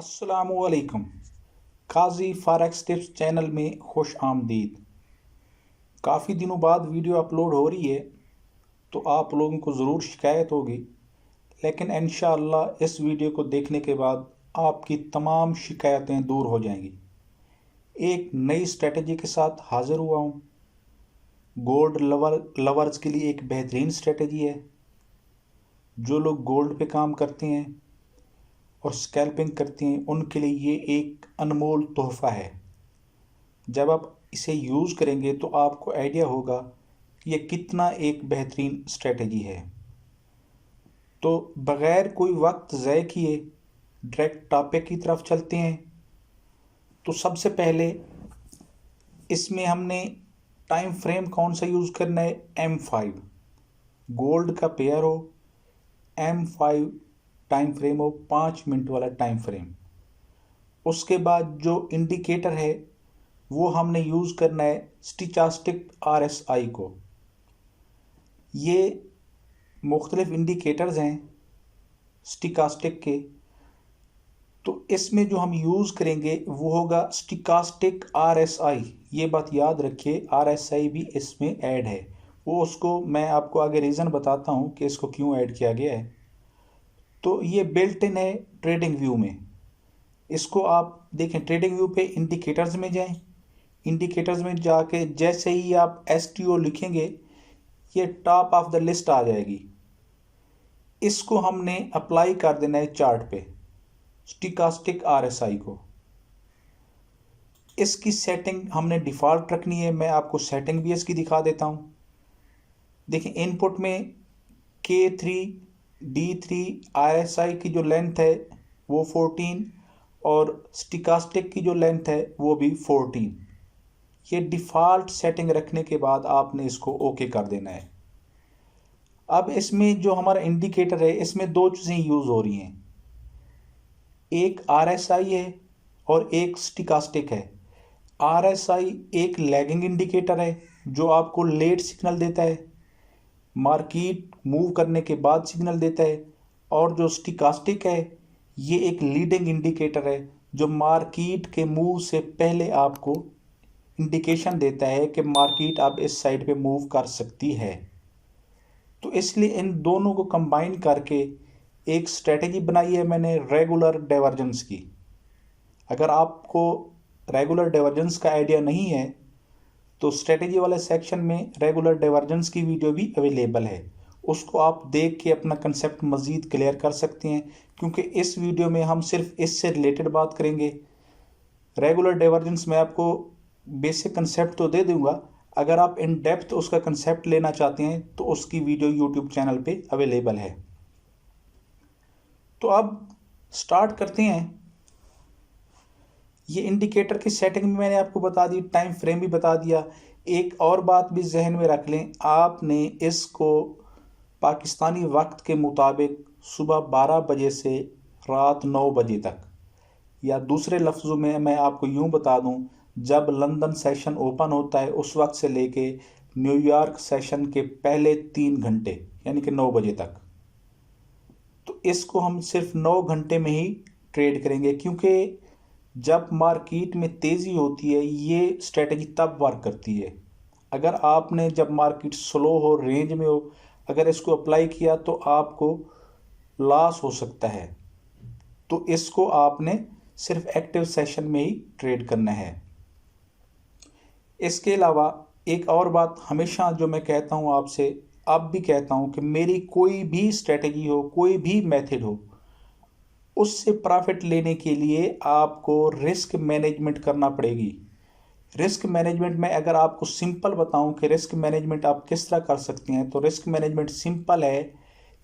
अस्सलामुअलैकुम। काजी forex tips channel में खुश आमदीद। काफ़ी दिनों बाद वीडियो अपलोड हो रही है तो आप लोगों को ज़रूर शिकायत होगी, लेकिन इंशाअल्लाह इस वीडियो को देखने के बाद आपकी तमाम शिकायतें दूर हो जाएंगी। एक नई स्ट्रेटजी के साथ हाज़िर हुआ हूँ। गोल्ड लवर्स के लिए एक बेहतरीन स्ट्रेटजी है। जो लोग गोल्ड पे काम करते हैं और स्कैल्पिंग करती हैं उनके लिए ये एक अनमोल तोहफ़ा है। जब आप इसे यूज़ करेंगे तो आपको आइडिया होगा कि ये कितना एक बेहतरीन स्ट्रेटजी है। तो बग़ैर कोई वक्त ज़ाय किए डायरेक्ट टॉपिक की तरफ चलते हैं। तो सबसे पहले इसमें हमने टाइम फ्रेम कौन सा यूज़ करना है, M5 गोल्ड का पेयर हो, M5 टाइम फ्रेम हो, 5 मिनट वाला टाइम फ्रेम। उसके बाद जो इंडिकेटर है वो हमने यूज़ करना है स्टोचैस्टिक RSI को। ये मुख्तलिफ इंडिकेटर्स हैं स्टोचैस्टिक के, तो इसमें जो हम यूज़ करेंगे वो होगा स्टोचैस्टिक RSI। ये बात याद रखिए, RSI भी इसमें ऐड है। वो उसको मैं आपको आगे रीज़न बताता हूँ कि इसको क्यों ऐड किया गया है। तो ये बिल्ट इन है ट्रेडिंग व्यू में। इसको आप देखें, ट्रेडिंग व्यू पे इंडिकेटर्स में जाएं। इंडिकेटर्स में जाके जैसे ही आप STO लिखेंगे ये टॉप ऑफ द लिस्ट आ जाएगी। इसको हमने अप्लाई कर देना है चार्ट पे, स्टोचैस्टिक RSI को। इसकी सेटिंग हमने डिफ़ॉल्ट रखनी है। मैं आपको सेटिंग भी इसकी दिखा देता हूँ। देखिए इनपुट में K3 D3 RSI की जो लेंथ है वो 14 और स्टोचैस्टिक की जो लेंथ है वो भी 14। ये डिफ़ॉल्ट सेटिंग रखने के बाद आपने इसको ओके कर देना है। अब इसमें जो हमारा इंडिकेटर है इसमें दो चीज़ें यूज़ हो रही हैं, एक RSI है और एक स्टोचैस्टिक है। RSI एक लैगिंग इंडिकेटर है जो आपको लेट सिग्नल देता है, मार्केट मूव करने के बाद सिग्नल देता है। और जो स्टोचैस्टिक है ये एक लीडिंग इंडिकेटर है जो मार्केट के मूव से पहले आपको इंडिकेशन देता है कि मार्केट अब इस साइड पे मूव कर सकती है। तो इसलिए इन दोनों को कंबाइन करके एक स्ट्रेटजी बनाई है मैंने रेगुलर डाइवर्जेंस की। अगर आपको रेगुलर डाइवर्जेंस का आइडिया नहीं है तो स्ट्रेटजी वाले सेक्शन में रेगुलर डाइवर्जेंस की वीडियो भी अवेलेबल है, उसको आप देख के अपना कंसेप्ट मज़ीद क्लियर कर सकते हैं, क्योंकि इस वीडियो में हम सिर्फ इससे रिलेटेड बात करेंगे। रेगुलर डाइवर्जेंस में आपको बेसिक कंसेप्ट तो दे दूंगा, अगर आप इन डेप्थ उसका कंसेप्ट लेना चाहते हैं तो उसकी वीडियो यूट्यूब चैनल पे अवेलेबल है। तो अब स्टार्ट करते हैं। ये इंडिकेटर की सेटिंग में मैंने आपको बता दी, टाइम फ्रेम भी बता दिया। एक और बात भी जहन में रख लें, आपने इसको पाकिस्तानी वक्त के मुताबिक सुबह 12 बजे से रात 9 बजे तक, या दूसरे लफ्ज़ों में मैं आपको यूँ बता दूँ, जब लंदन सेशन ओपन होता है उस वक्त से लेके न्यूयॉर्क सेशन के पहले 3 घंटे यानी कि 9 बजे तक, तो इसको हम सिर्फ 9 घंटे में ही ट्रेड करेंगे। क्योंकि जब मार्केट में तेज़ी होती है ये स्ट्रेटजी तब वर्क करती है। अगर आपने जब मार्केट स्लो हो, रेंज में हो, अगर इसको अप्लाई किया तो आपको लॉस हो सकता है। तो इसको आपने सिर्फ एक्टिव सेशन में ही ट्रेड करना है। इसके अलावा एक और बात हमेशा जो मैं कहता हूँ आपसे, अब भी कहता हूँ कि मेरी कोई भी स्ट्रेटजी हो, कोई भी मेथड हो, उससे प्रॉफिट लेने के लिए आपको रिस्क मैनेजमेंट करना पड़ेगी। रिस्क मैनेजमेंट में अगर आपको सिंपल बताऊं कि रिस्क मैनेजमेंट आप किस तरह कर सकते हैं, तो रिस्क मैनेजमेंट सिंपल है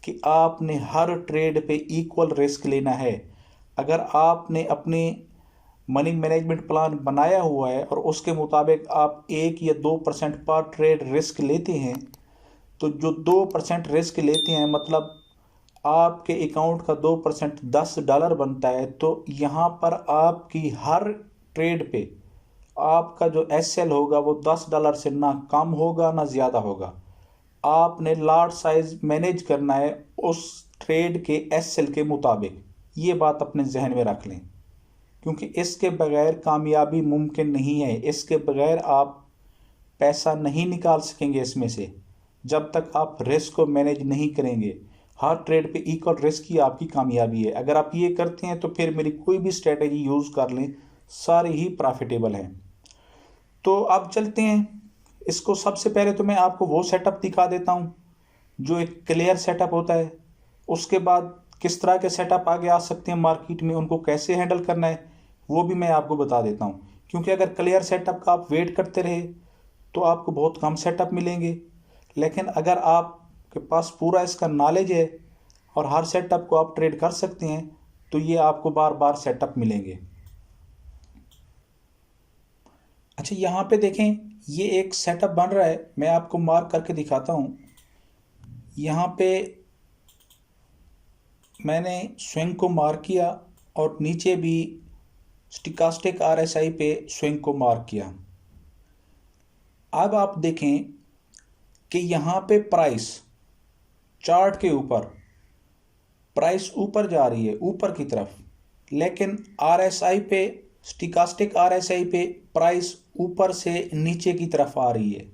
कि आपने हर ट्रेड पे इक्वल रिस्क लेना है। अगर आपने अपने मनी मैनेजमेंट प्लान बनाया हुआ है और उसके मुताबिक आप 1 या 2% पर ट्रेड रिस्क लेते हैं, तो जो 2% रिस्क लेते हैं मतलब आपके अकाउंट का 2% $10 बनता है। तो यहाँ पर आपकी हर ट्रेड पे आपका जो SL होगा वो $10 से ना कम होगा ना ज़्यादा होगा। आपने लॉट साइज मैनेज करना है उस ट्रेड के SL के मुताबिक। ये बात अपने जहन में रख लें। क्योंकि इसके बगैर कामयाबी मुमकिन नहीं है। इसके बगैर आप पैसा नहीं निकाल सकेंगे इसमें से, जब तक आप रिस्क को मैनेज नहीं करेंगे। हर ट्रेड पे इक्वल रिस्क ही आपकी कामयाबी है। अगर आप ये करते हैं तो फिर मेरी कोई भी स्ट्रेटेजी यूज़ कर लें, सारी ही प्रॉफिटेबल हैं। तो अब चलते हैं इसको। सबसे पहले तो मैं आपको वो सेटअप दिखा देता हूँ जो एक क्लियर सेटअप होता है। उसके बाद किस तरह के सेटअप आगे आ सकते हैं मार्केट में, उनको कैसे हैंडल करना है वो भी मैं आपको बता देता हूँ। क्योंकि अगर क्लियर सेटअप का आप वेट करते रहे तो आपको बहुत कम सेटअप मिलेंगे, लेकिन अगर आपके पास पूरा इसका नॉलेज है और हर सेटअप को आप ट्रेड कर सकते हैं तो ये आपको बार बार सेटअप मिलेंगे। अच्छा, यहाँ पे देखें, ये एक सेटअप बन रहा है, मैं आपको मार्क करके दिखाता हूँ। यहाँ पे मैंने स्विंग को मार्क किया और नीचे भी स्टोकास्टिक RSI पे स्विंग को मार्क किया। अब आप देखें कि यहाँ पे प्राइस चार्ट के ऊपर प्राइस ऊपर जा रही है, ऊपर की तरफ, लेकिन RSI पे, स्टोकास्टिक RSI पे प्राइस ऊपर से नीचे की तरफ आ रही है।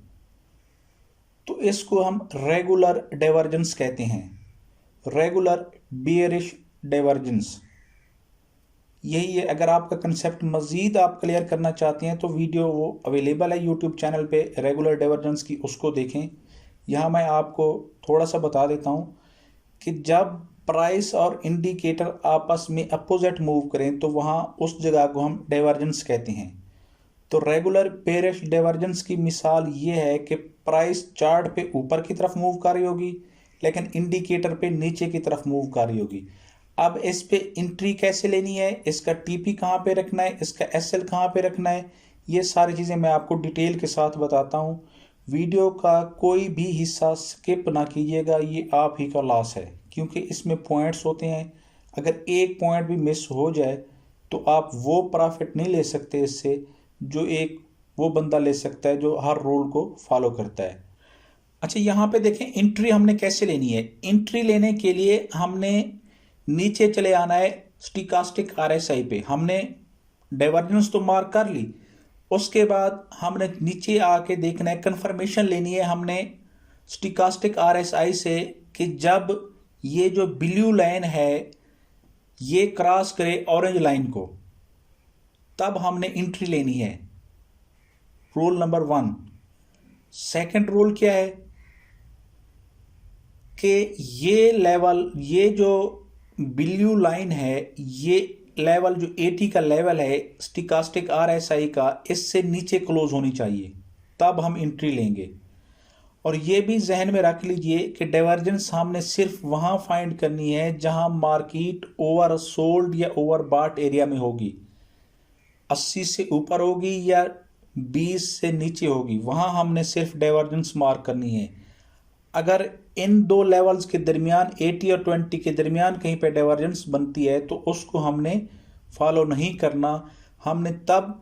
तो इसको हम रेगुलर डाइवर्जेंस कहते हैं, रेगुलर बियरिश डाइवर्जेंस, यही है। अगर आपका कंसेप्ट मज़ीद आप क्लियर करना चाहते हैं तो वीडियो वो अवेलेबल है यूट्यूब चैनल पे, रेगुलर डाइवर्जेंस की, उसको देखें। यहाँ मैं आपको थोड़ा सा बता देता हूँ कि जब प्राइस और इंडिकेटर आपस में अपोजिट मूव करें तो वहाँ उस जगह को हम डाइवर्जेंस कहते हैं। तो रेगुलर बेयरिश डाइवर्जेंस की मिसाल ये है कि प्राइस चार्ट पे ऊपर की तरफ मूव कर रही होगी लेकिन इंडिकेटर पे नीचे की तरफ मूव कर रही होगी। अब इस पे एंट्री कैसे लेनी है, इसका टीपी कहाँ पे रखना है, इसका एसएल कहाँ पे रखना है, ये सारी चीज़ें मैं आपको डिटेल के साथ बताता हूँ। वीडियो का कोई भी हिस्सा स्किप ना कीजिएगा, ये आप ही का लॉस है, क्योंकि इसमें पॉइंट्स होते हैं। अगर एक पॉइंट भी मिस हो जाए तो आप वो प्रॉफिट नहीं ले सकते इससे जो एक वो बंदा ले सकता है जो हर रूल को फॉलो करता है। अच्छा, यहाँ पे देखें एंट्री हमने कैसे लेनी है। एंट्री लेने के लिए हमने नीचे चले आना है स्टोकास्टिक RSI पे। हमने डाइवर्जेंस तो मार्क कर ली, उसके बाद हमने नीचे आके देखना है, कंफर्मेशन लेनी है हमने स्टोकास्टिक RSI से कि जब ये जो ब्लू लाइन है ये क्रॉस करे ऑरेंज लाइन को, तब हमने एंट्री लेनी है। Rule number 1। सेकंड रूल क्या है कि ये लेवल, ये जो ब्लू लाइन है, ये लेवल जो 80 का लेवल है स्टोकास्टिक RSI का, इससे नीचे क्लोज होनी चाहिए, तब हम एंट्री लेंगे। और ये भी जहन में रख लीजिए कि डाइवर्जेंस हमने सिर्फ वहाँ फाइंड करनी है जहाँ मार्केट ओवर सोल्ड या ओवर बॉट एरिया में होगी, 80 से ऊपर होगी या 20 से नीचे होगी, वहाँ हमने सिर्फ डाइवर्जेंस मार्क करनी है। अगर इन दो लेवल्स के दरमियान 80 और 20 के दरमियान कहीं पे डाइवर्जेंस बनती है तो उसको हमने फॉलो नहीं करना। हमने तब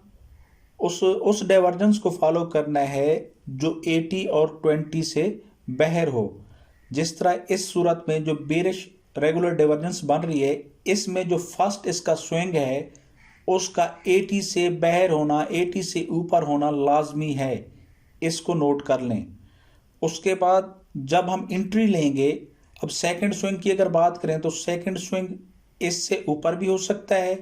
उस डाइवर्जेंस को फॉलो करना है जो 80 और 20 से बाहर हो। जिस तरह इस सूरत में जो बेरिश रेगुलर डाइवर्जेंस बन रही है, इसमें जो फर्स्ट इसका स्विंग है उसका 80 से बाहर होना, 80 से ऊपर होना लाजमी है, इसको नोट कर लें। उसके बाद जब हम एंट्री लेंगे, अब सेकंड स्विंग की अगर बात करें तो सेकंड स्विंग इससे ऊपर भी हो सकता है,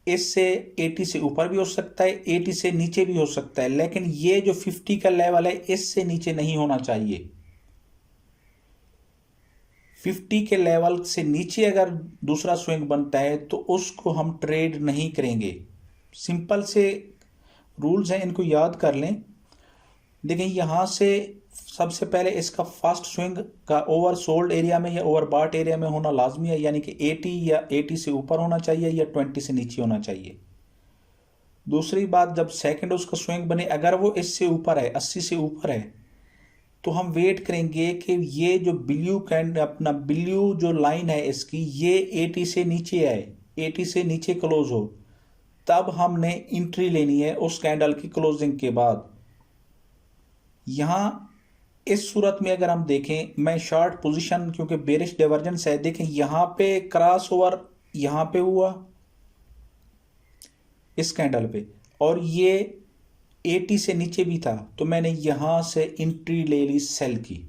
इससे 80 से ऊपर भी हो सकता है, 80 से नीचे भी हो सकता है, लेकिन ये जो 50 का लेवल है इससे नीचे नहीं होना चाहिए। 50 के लेवल से नीचे अगर दूसरा स्विंग बनता है तो उसको हम ट्रेड नहीं करेंगे। सिंपल से रूल्स हैं, इनको याद कर लें। देखिए, यहाँ से सबसे पहले इसका फर्स्ट स्विंग का ओवर सोल्ड एरिया में या ओवर बॉट एरिया में होना लाजमी है, यानी कि 80 या 80 से ऊपर होना चाहिए या 20 से नीचे होना चाहिए। दूसरी बात, जब सेकंड उसका स्विंग बने, अगर वो इससे ऊपर है, 80 से ऊपर है, तो हम वेट करेंगे कि ये जो ब्लू कैंड अपना ब्लू जो लाइन है इसकी, ये 80 से नीचे आए, 80 से नीचे क्लोज हो, तब हमने एंट्री लेनी है उस कैंडल की क्लोजिंग के बाद। यहाँ इस सूरत में अगर हम देखें, मैं शॉर्ट पोजीशन, क्योंकि बेरिश डाइवर्जेंस है, देखें यहाँ पे क्रॉस ओवर यहाँ पे हुआ, इस कैंडल पे, और ये 80 से नीचे भी था, तो मैंने यहाँ से एंट्री ले ली सेल की।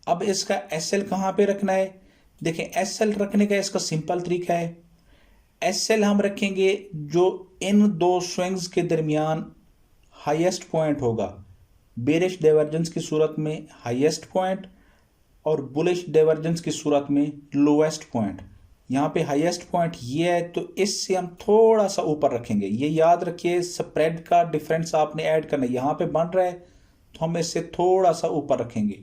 अब इसका एस एल कहाँ पे रखना है? देखें, एस एल रखने का इसका सिंपल तरीका है। एस एल हम रखेंगे जो इन दो स्विंग्स के दरमियान हाईएस्ट पॉइंट होगा। बेरिश डाइवर्जेंस की सूरत में हाईएस्ट पॉइंट और बुलिश डाइवर्जेंस की सूरत में लोएस्ट पॉइंट। यहाँ पे हाईएस्ट पॉइंट ये है, तो इससे हम थोड़ा सा ऊपर रखेंगे। ये याद रखिए, स्प्रेड का डिफरेंस आपने ऐड करना है। यहाँ पे बन रहा है तो हम इससे थोड़ा सा ऊपर रखेंगे।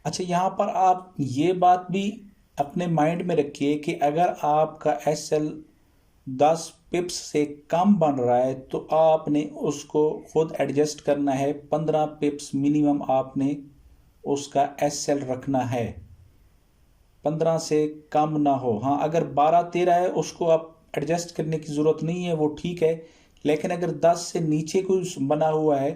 अच्छा, यहाँ पर आप ये बात भी अपने माइंड में रखिए कि अगर आपका एस एल 10 पिप्स से कम बन रहा है तो आपने उसको खुद एडजस्ट करना है। 15 पिप्स मिनिमम आपने उसका एस एल रखना है, 15 से कम ना हो। हाँ, अगर 12-13 है उसको आप एडजस्ट करने की ज़रूरत नहीं है, वो ठीक है। लेकिन अगर 10 से नीचे कुछ बना हुआ है,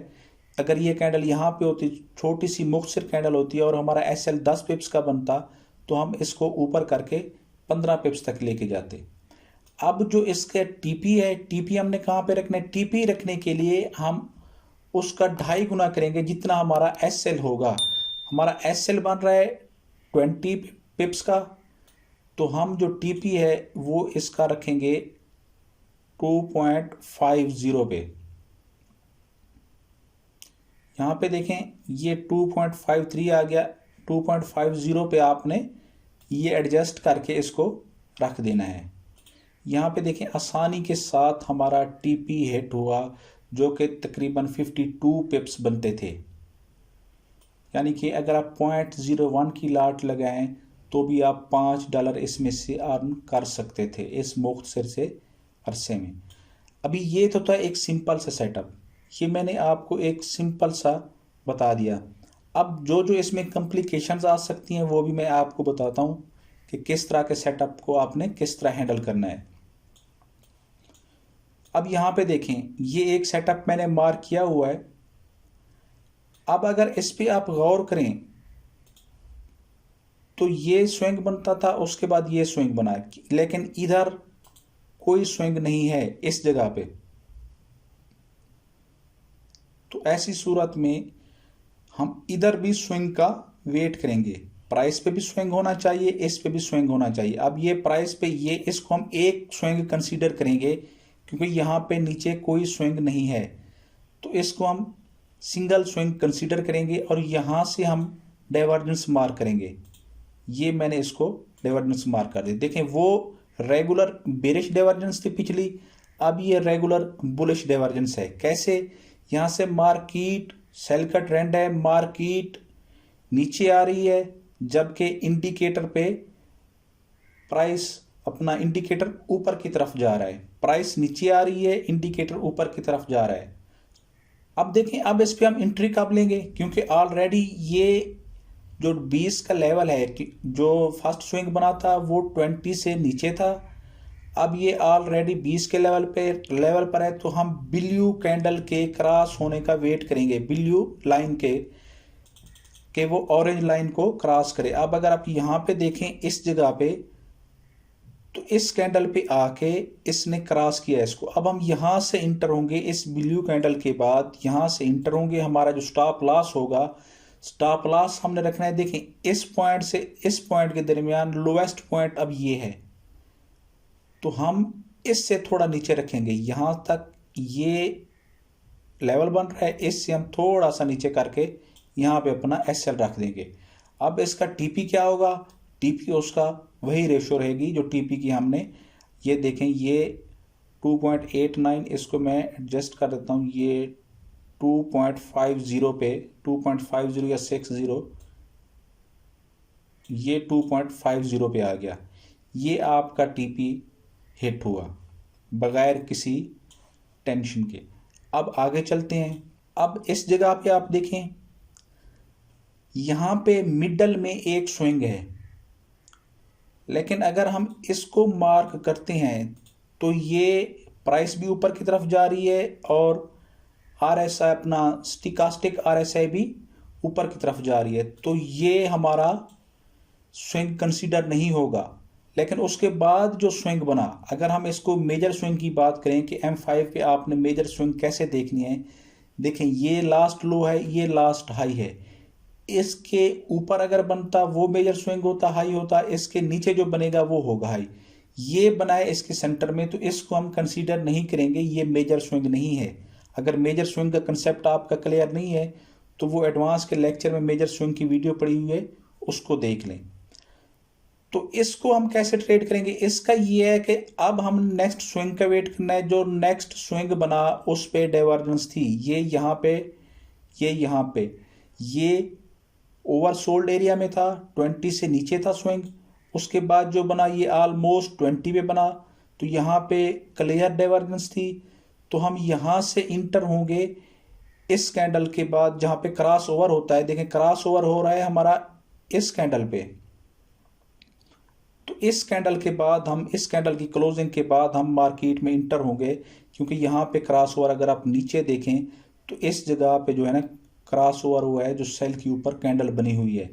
अगर ये कैंडल यहाँ पे होती, छोटी सी मुख्तसर कैंडल होती है और हमारा एस एल 10 पिप्स का बनता, तो हम इसको ऊपर करके 15 पिप्स तक लेके जाते। अब जो इसका टीपी है, टीपी हमने कहाँ पे रखना है? टीपी रखने के लिए हम उसका 2.5 गुना करेंगे जितना हमारा एस एल होगा। हमारा एस एल बन रहा है 20 पिप्स का, तो हम जो टीपी है वो इसका रखेंगे 2.50 पे। यहाँ पे देखें, ये 2.53 आ गया। 2.50 पे आपने ये एडजस्ट करके इसको रख देना है। यहाँ पे देखें, आसानी के साथ हमारा टीपी हिट हुआ, जो कि तकरीबन 52 पिप्स बनते थे। यानी कि अगर आप 0.01 की लाट लगाएं तो भी आप $5 इसमें से अर्न कर सकते थे इस मुख्तसर से अरसे में। अभी ये तो था एक सिंपल सा सेटअप, ये मैंने आपको एक सिंपल सा बता दिया। अब जो जो इसमें कॉम्प्लिकेशंस आ सकती हैं वो भी मैं आपको बताता हूँ कि किस तरह के सेटअप को आपने किस तरह हैंडल करना है। अब यहाँ पे देखें, ये एक सेटअप मैंने मार्क किया हुआ है। अब अगर इस पे आप गौर करें तो ये स्विंग बनता था, उसके बाद ये स्विंग बना, लेकिन इधर कोई स्विंग नहीं है इस जगह पे। तो ऐसी सूरत में हम इधर भी स्विंग का वेट करेंगे। प्राइस पे भी स्विंग होना चाहिए, इस पे भी स्विंग होना चाहिए। अब ये प्राइस पे ये इसको हम एक स्विंग कंसीडर करेंगे क्योंकि यहाँ पे नीचे कोई स्विंग नहीं है, तो इसको हम सिंगल स्विंग कंसीडर करेंगे और यहाँ से हम डाइवर्जेंस मार्क करेंगे। ये मैंने इसको डाइवर्जेंस मार्क कर दिया। देखें, वो रेगुलर बेरिश डाइवर्जेंस थी पिछली, अब ये रेगुलर बुलिश डाइवर्जेंस है। कैसे? यहाँ से मार्केट सेल का ट्रेंड है, मार्केट नीचे आ रही है, जबकि इंडिकेटर पे प्राइस अपना इंडिकेटर ऊपर की तरफ जा रहा है। प्राइस नीचे आ रही है, इंडिकेटर ऊपर की तरफ जा रहा है। अब देखें, अब इस पे हम एंट्री कब लेंगे? क्योंकि ऑलरेडी ये जो 20 का लेवल है, जो फर्स्ट स्विंग बना था वो 20 से नीचे था, अब ये ऑलरेडी 20 के लेवल पर है, तो हम ब्लू कैंडल के क्रॉस होने का वेट करेंगे, ब्लू लाइन के वो ऑरेंज लाइन को क्रॉस करे। अब अगर आप यहाँ पे देखें इस जगह पे, तो इस कैंडल पे आके इसने क्रॉस किया इसको। अब हम यहाँ से इंटर होंगे, इस ब्लू कैंडल के बाद यहाँ से इंटर होंगे। हमारा जो स्टॉप लॉस होगा, स्टॉप लॉस हमने रखना है, देखें, इस पॉइंट से इस पॉइंट के दरमियान लोएस्ट पॉइंट अब ये है, तो हम इससे थोड़ा नीचे रखेंगे। यहाँ तक ये लेवल बन रहा है, इससे हम थोड़ा सा नीचे करके यहाँ पे अपना एस एल रख देंगे। अब इसका टीपी क्या होगा? टीपी उसका वही रेशो रहेगी जो टीपी की हमने, ये देखें, ये 2.89, इसको मैं एडजस्ट कर देता हूँ, ये 2.50 पे, 2.50 या 60, ये 2.50 पे आ गया। ये आपका टीपी हिट हुआ बगैर किसी टेंशन के। अब आगे चलते हैं। अब इस जगह पे आप देखें, यहाँ पे मिडल में एक स्विंग है, लेकिन अगर हम इसको मार्क करते हैं तो ये प्राइस भी ऊपर की तरफ जा रही है और RSI अपना स्टिकास्टिक RSI भी ऊपर की तरफ जा रही है, तो ये हमारा स्विंग कंसीडर नहीं होगा। लेकिन उसके बाद जो स्विंग बना, अगर हम इसको मेजर स्विंग की बात करें कि M5 पे आपने मेजर स्विंग कैसे देखनी है, देखें ये लास्ट लो है, ये लास्ट हाई है। इसके ऊपर अगर बनता वो मेजर स्विंग होता, हाई होता, इसके नीचे जो बनेगा वो होगा हाई। ये बनाए इसके सेंटर में, तो इसको हम कंसीडर नहीं करेंगे, ये मेजर स्विंग नहीं है। अगर मेजर स्विंग का कंसेप्ट आपका क्लियर नहीं है तो वो एडवांस के लेक्चर में मेजर स्विंग की वीडियो पड़ी हुई है, उसको देख लें। तो इसको हम कैसे ट्रेड करेंगे, इसका ये है कि अब हम नेक्स्ट स्विंग का वेट करना है। जो नेक्स्ट स्विंग बना उस पे डाइवर्जेंस थी, ये यहाँ पे, ये यहाँ पे, ये ओवरसोल्ड एरिया में था, 20 से नीचे था स्विंग। उसके बाद जो बना ये ऑलमोस्ट 20 पे बना, तो यहाँ पे क्लियर डाइवर्जेंस थी। तो हम यहाँ से इंटर होंगे इस कैंडल के बाद, जहाँ पे क्रॉस ओवर होता है। देखें क्रॉस ओवर हो रहा है हमारा इस कैंडल पे, तो इस कैंडल के बाद हम, इस कैंडल की क्लोजिंग के बाद हम मार्केट में इंटर होंगे। क्योंकि यहाँ पे क्रॉस ओवर अगर आप नीचे देखें तो इस जगह पे जो है ना क्रॉस ओवर हुआ है, जो सेल के ऊपर कैंडल बनी हुई है,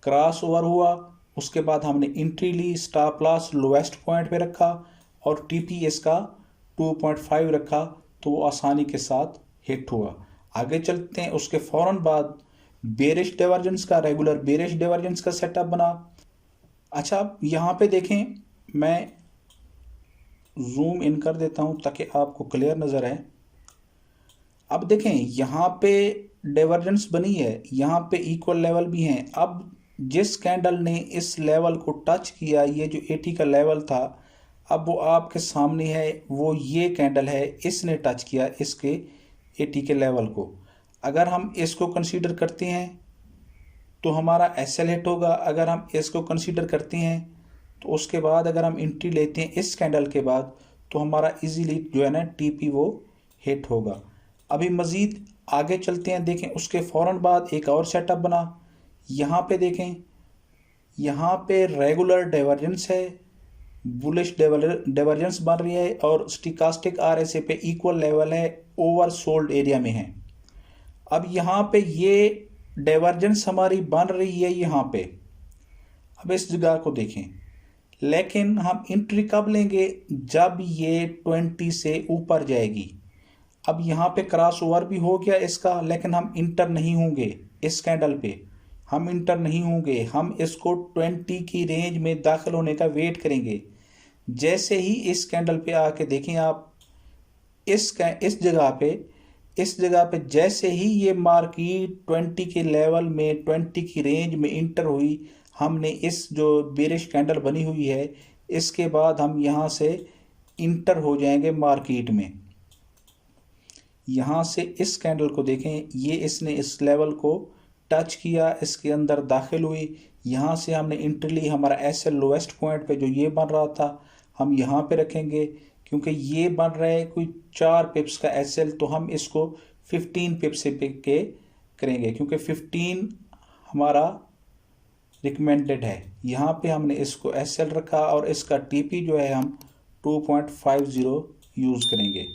क्रॉस ओवर हुआ। उसके बाद हमने एंट्री ली, स्टॉप लॉस लोएस्ट पॉइंट पे रखा और टीपीएस का 2.5 रखा, तो वो आसानी के साथ हिट हुआ। आगे चलते हैं। उसके फौरन बाद बेरिश डाइवर्जेंस का, रेगुलर बेरिश डाइवर्जेंस का सेटअप बना। अच्छा यहाँ पे देखें, मैं जूम इन कर देता हूँ ताकि आपको क्लियर नज़र आए। अब देखें यहाँ पे डाइवर्जेंस बनी है, यहाँ पे इक्वल लेवल भी हैं। अब जिस कैंडल ने इस लेवल को टच किया, ये जो 80 का लेवल था, अब वो आपके सामने है, वो ये कैंडल है, इसने टच किया इसके 80 के लेवल को। अगर हम इसको कंसीडर करते हैं तो हमारा एसएल हिट होगा। अगर हम इसको कंसीडर करते हैं तो उसके बाद अगर हम एंट्री लेते हैं इस कैंडल के बाद, तो हमारा इजीली जो है ना टीपी वो हिट होगा। अभी मज़ीद आगे चलते हैं। देखें उसके फ़ौरन बाद एक और सेटअप बना। यहाँ पे देखें, यहाँ पे रेगुलर डाइवर्जेंस है, बुलिश डाइवर्जेंस बन रही है और स्टिकास्टिक आरएसए पे इक्वल लेवल है, ओवरसोल्ड एरिया में है। अब यहाँ पे ये डाइवर्जेंस हमारी बन रही है यहाँ पे। अब इस जगह को देखें, लेकिन हम एंट्री कब लेंगे, जब ये 20 से ऊपर जाएगी। अब यहाँ पे क्रॉस ओवर भी हो गया इसका, लेकिन हम इंटर नहीं होंगे इस कैंडल पे, हम इंटर नहीं होंगे। हम इसको 20 की रेंज में दाखिल होने का वेट करेंगे। जैसे ही इस कैंडल पे आके देखें आप, इस जगह पे जैसे ही ये मार्केट 20 के लेवल में, 20 की रेंज में इंटर हुई, हमने इस जो बेरिश कैंडल बनी हुई है, इसके बाद हम यहाँ से इंटर हो जाएंगे मार्केट में। यहाँ से इस कैंडल को देखें, ये इसने इस लेवल को टच किया, इसके अंदर दाखिल हुई। यहाँ से हमने एंट्री ली, हमारा एसएल लोएस्ट पॉइंट पे जो ये बन रहा था हम यहाँ पे रखेंगे। क्योंकि ये बन रहा है कोई 4 पिप्स का एसएल, तो हम इसको 15 पिप्स से पिक के करेंगे, क्योंकि 15 हमारा रिकमेंडेड है। यहाँ पे हमने इसको एसएल रखा और इसका टीपी जो है हम 2.50 यूज़ करेंगे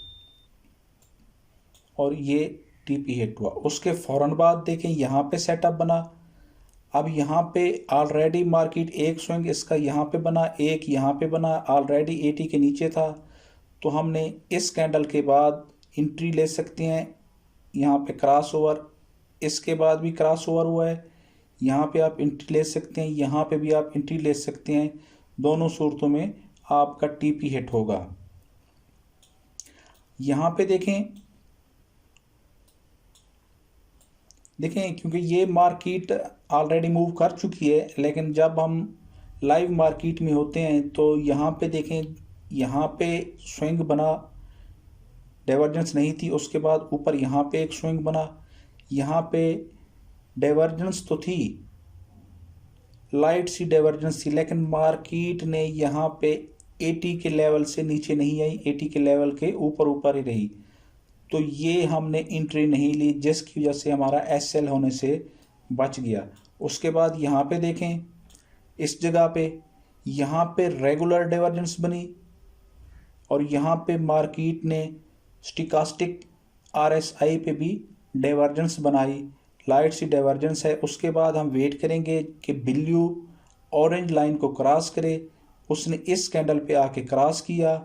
और ये टीपी हिट हुआ। उसके फ़ौरन बाद देखें यहाँ पे सेटअप बना। अब यहाँ पे ऑलरेडी मार्केट एक स्विंग इसका यहाँ पे बना, एक यहाँ पे बना, ऑलरेडी 80 के नीचे था, तो हमने इस कैंडल के बाद एंट्री ले सकते हैं। यहाँ पे क्रॉस ओवर, इसके बाद भी क्रॉस ओवर हुआ है, यहाँ पे आप एंट्री ले सकते हैं, यहाँ पे भी आप एंट्री ले सकते हैं। दोनों सूरतों में आपका टीपी हिट होगा। यहाँ पे देखें क्योंकि ये मार्केट ऑलरेडी मूव कर चुकी है, लेकिन जब हम लाइव मार्केट में होते हैं तो यहाँ पे देखें, यहाँ पे स्विंग बना, डाइवर्जेंस नहीं थी। उसके बाद ऊपर यहाँ पे एक स्विंग बना, यहाँ पे डाइवर्जेंस तो थी, लाइट सी डाइवर्जेंस थी, लेकिन मार्केट ने यहाँ पे 80 के लेवल से नीचे नहीं आई, 80 के लेवल के ऊपर ऊपर ही रही। तो ये हमने एंट्री नहीं ली, जिसकी वजह से हमारा एसएल होने से बच गया। उसके बाद यहाँ पे देखें, इस जगह पे यहाँ पे रेगुलर डाइवर्जेंस बनी और यहाँ पे मार्केट ने स्टिकास्टिक आरएसआई पे भी डाइवर्जेंस बनाई, लाइट सी डाइवर्जेंस है। उसके बाद हम वेट करेंगे कि ब्लू ऑरेंज लाइन को क्रॉस करे, उसने इस कैंडल पे आके क्रॉस किया,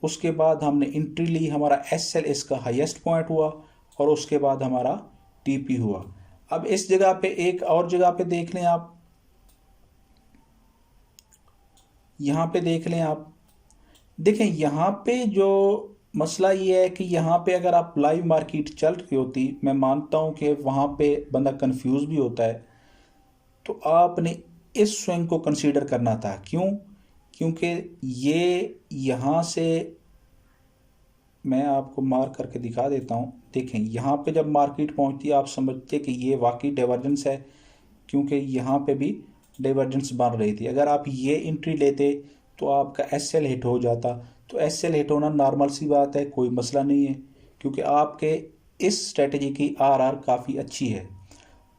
उसके बाद हमने एंट्री ली, हमारा SL इसका हाईएस्ट पॉइंट हुआ और उसके बाद हमारा TP हुआ। अब इस जगह पे एक और जगह पे देख लें आप, यहाँ पे देख लें आप, देखें यहाँ पे जो मसला ये है कि यहाँ पे अगर आप लाइव मार्केट चल रही होती, मैं मानता हूँ कि वहाँ पे बंदा कंफ्यूज भी होता है, तो आपने इस स्विंग को कंसीडर करना था। क्यों? क्योंकि ये यहाँ से मैं आपको मार्क करके दिखा देता हूँ। देखें यहाँ पे जब मार्केट पहुँचती है आप समझते कि ये वाकई डाइवर्जेंस है, क्योंकि यहाँ पे भी डाइवर्जेंस बन रही थी। अगर आप ये एंट्री लेते तो आपका SL हिट हो जाता। तो SL हिट होना नॉर्मल सी बात है, कोई मसला नहीं है, क्योंकि आपके इस स्ट्रेटजी की RR काफ़ी अच्छी है।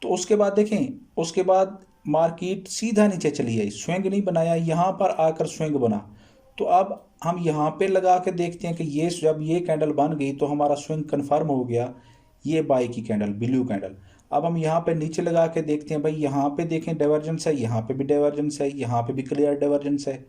तो उसके बाद देखें, उसके बाद मार्केट सीधा नीचे चली आई, स्विंग नहीं बनाया, यहाँ पर आकर स्विंग बना। तो अब हम यहाँ पे लगा के देखते हैं कि ये जब ये कैंडल बन गई तो हमारा स्विंग कन्फर्म हो गया, ये बाई की कैंडल, ब्लू कैंडल। अब हम यहाँ पे नीचे लगा के देखते हैं, भाई यहाँ पे देखें डाइवर्जेंस है, यहाँ पे भी डाइवर्जेंस है, यहाँ पे भी क्लियर डाइवर्जेंस है।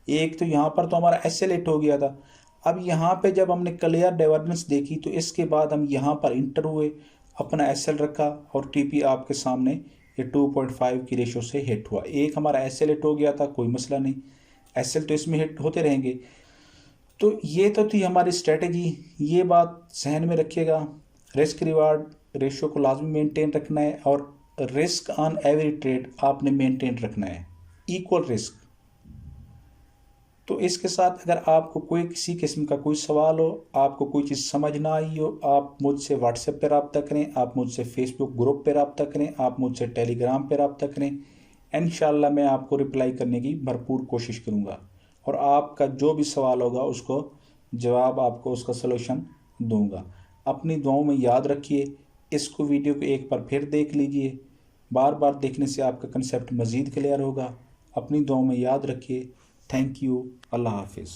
एक तो यहाँ पर तो हमारा SL हिट हो गया था। अब यहाँ पे जब हमने क्लियर डाइवर्जेंस देखी तो इसके बाद हम यहाँ पर इंटर हुए, अपना SL रखा और TP आपके सामने ये 2.5 की रेशो से हिट हुआ। एक हमारा SL हिट हो गया था, कोई मसला नहीं, SL तो इसमें हिट होते रहेंगे। तो ये तो थी हमारी स्ट्रेटजी, ये बात जहन में रखिएगा। रिस्क रिवार्ड रेशो को लाजमी मेंटेन रखना है और रिस्क ऑन एवरी ट्रेड आपने मेंटेन रखना है, इक्वल रिस्क। तो इसके साथ अगर आपको कोई किसी किस्म का कोई सवाल हो, आपको कोई चीज़ समझ ना आई हो, आप मुझसे व्हाट्सएप पर रब्ता करें, आप मुझसे फेसबुक ग्रुप पर रब्ता करें, आप मुझसे टेलीग्राम पर रब्ता करें। इंशाल्लाह मैं आपको रिप्लाई करने की भरपूर कोशिश करूँगा और आपका जो भी सवाल होगा उसको जवाब, आपको उसका सलूशन दूंगा। अपनी दुआओं में याद रखिए, इसको वीडियो को एक बार फिर देख लीजिए, बार बार देखने से आपका कंसेप्ट मज़ीद क्लियर होगा। अपनी दुआओं में याद रखिए। Thank you. अल्लाह हाफिज़।